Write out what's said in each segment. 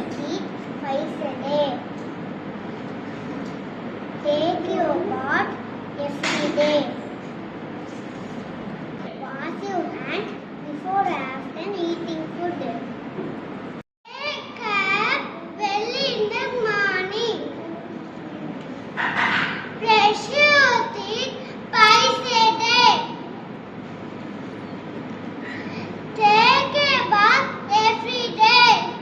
teeth twice a day. Take your bath every day. Wash your hands before and after eating food. Wake up early in the morning. Brush your teeth twice a day. Take a bath every day.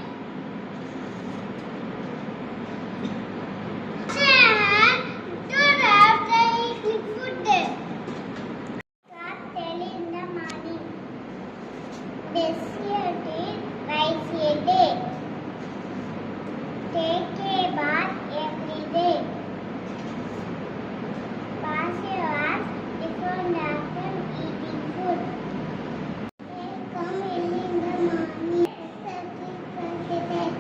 Wash your hands before and after eating food. Start early in the morning. Brush your teeth twice a day. Take a bath every day. Wash your hands before and after eating food. Come early in the morning. Take a bath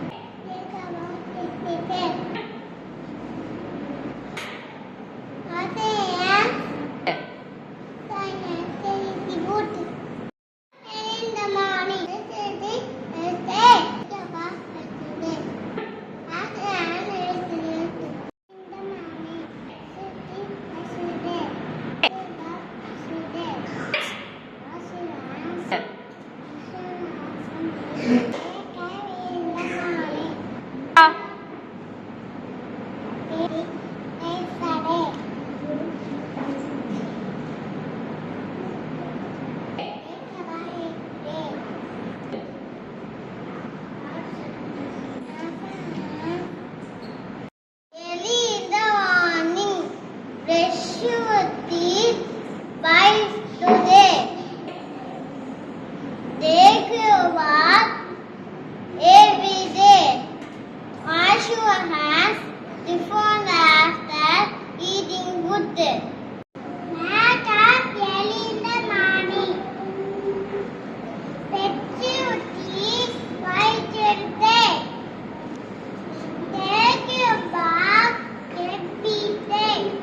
every day. Wash your hands. Good. Early in the morning. Brush your teeth twice today. Take your bath every day. Wash your hands before and after eating food. Wake up early in the morning. Brush your teeth twice a day. Take your bath every day.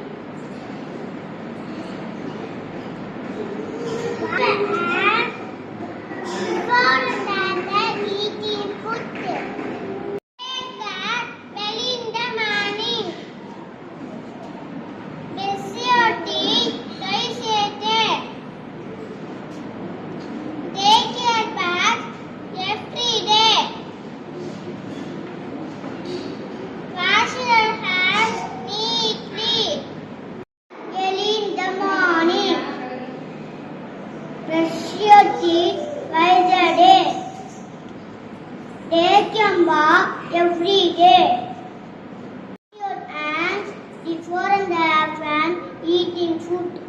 Before and after eating food. Wake up early in the morning. Brush your teeth twice a day. Take your bath every day. Wash your hands neatly. Early in the morning. Brush your teeth twice a day. Take your bath every day. Wash your hands before and after eating food.